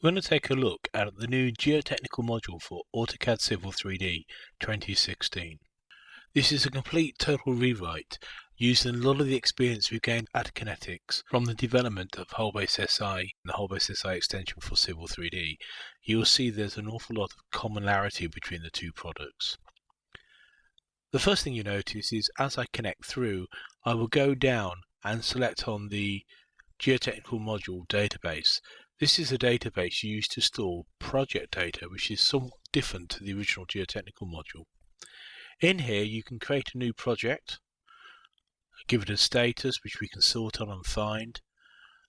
We're going to take a look at the new Geotechnical Module for AutoCAD Civil 3D 2016. This is a complete total rewrite using a lot of the experience we've gained at Kinetics from the development of Whole-Base SI and the Whole-Base SI extension for Civil 3D. You'll see there's an awful lot of commonality between the two products. The first thing you notice is as I connect through, I will go down and select on the Geotechnical Module database. This is a database used to store project data, which is somewhat different to the original Geotechnical Module. In here you can create a new project, give it a status which we can sort on and find,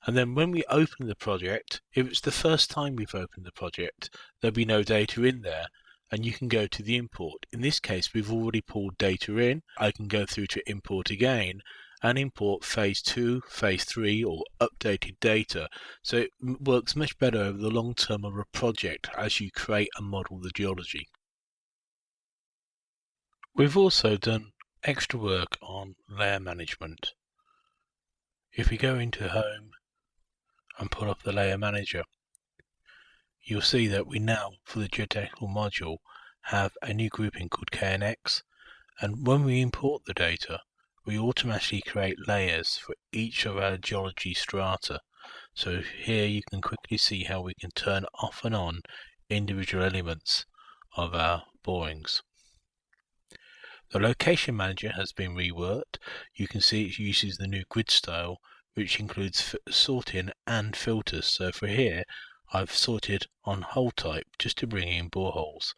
and then when we open the project, if it's the first time we've opened the project, there'll be no data in there and you can go to the import. In this case we've already pulled data in. I can go through to import again and import phase 2, phase 3 or updated data, so it works much better over the long term of a project as you create and model the geology. We've also done extra work on layer management. If we go into Home and pull up the Layer Manager, you'll see that we now, for the Geotechnical Module, have a new grouping called KNX, and when we import the data, we automatically create layers for each of our geology strata. So here you can quickly see how we can turn off and on individual elements of our borings. The Location Manager has been reworked. You can see it uses the new grid style, which includes sorting and filters. So for here, I've sorted on hole type just to bring in boreholes.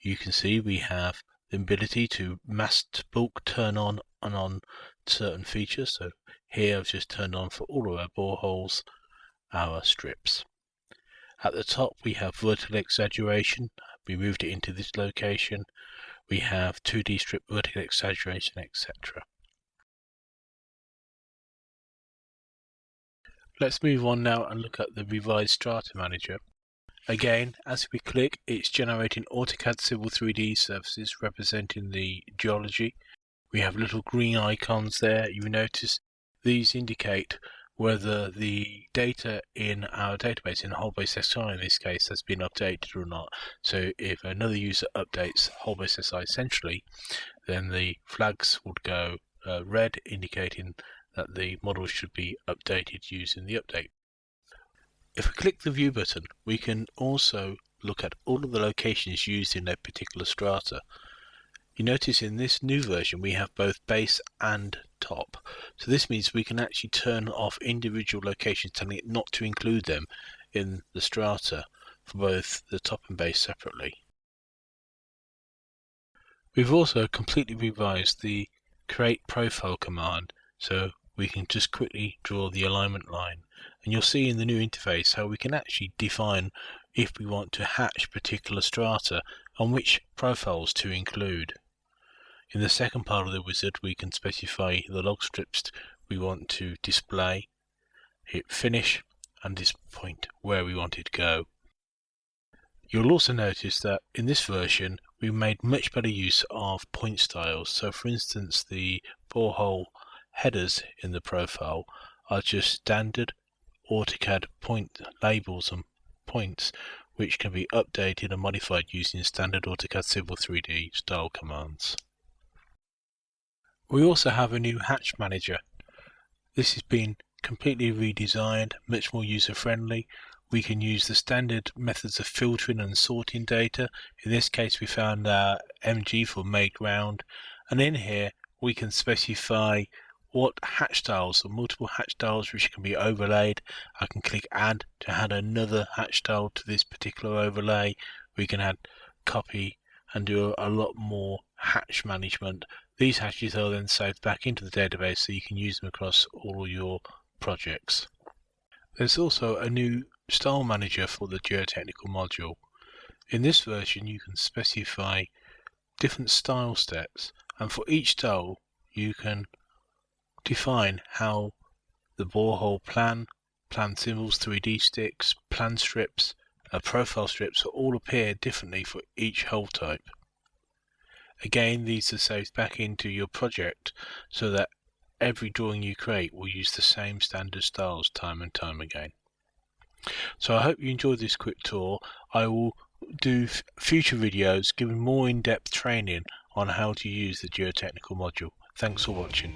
You can see we have the ability to mass bulk turn on and on certain features. So here I've just turned on for all of our boreholes our strips. At the top we have vertical exaggeration. We moved it into this location. We have 2D strip vertical exaggeration, etc. Let's move on now and look at the revised Strata Manager. Again, as we click, it's generating AutoCAD Civil 3D surfaces representing the geology. We have little green icons there. You notice these indicate whether the data in our database, in Whole-Base SI in this case, has been updated or not. So if another user updates Whole-Base SI centrally, then the flags would go red, indicating that the model should be updated using the update. If we click the View button, we can also look at all of the locations used in a particular strata. You notice in this new version we have both base and top. So this means we can actually turn off individual locations, telling it not to include them in the strata for both the top and base separately. We've also completely revised the Create Profile command, so we can just quickly draw the alignment line. And you'll see in the new interface how we can actually define if we want to hatch particular strata and which profiles to include. In the second part of the wizard we can specify the log strips we want to display, hit finish and this point where we want it to go. You'll also notice that in this version we made much better use of point styles. So for instance, the borehole headers in the profile are just standard AutoCAD point labels and points, which can be updated and modified using standard AutoCAD Civil 3D style commands. We also have a new Hatch Manager. This has been completely redesigned, much more user-friendly. We can use the standard methods of filtering and sorting data. In this case we found our MG for made ground, and in here we can specify what hatch styles, or multiple hatch styles which can be overlaid. I can click add to add another hatch style to this particular overlay. We can add copy and do a lot more hatch management. These hatches are then saved back into the database so you can use them across all your projects. There's also a new style manager for the Geotechnical Module. In this version you can specify different style steps, and for each style you can define how the borehole plan symbols, 3D sticks, plan strips, profile strips all appear differently for each hole type. Again, these are saved back into your project so that every drawing you create will use the same standard styles time and time again. So I hope you enjoyed this quick tour. I will do future videos giving more in-depth training on how to use the Geotechnical module. Thanks for watching.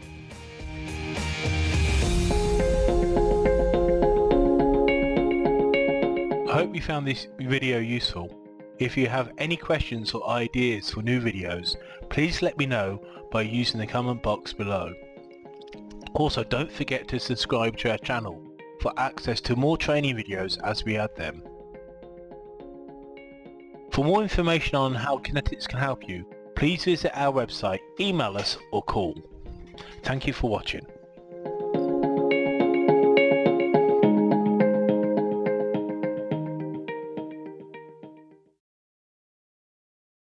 I hope you found this video useful. If you have any questions or ideas for new videos, please let me know by using the comment box below. Also, don't forget to subscribe to our channel for access to more training videos as we add them. For more information on how Kinetics can help you, please visit our website, email us or call. Thank you for watching.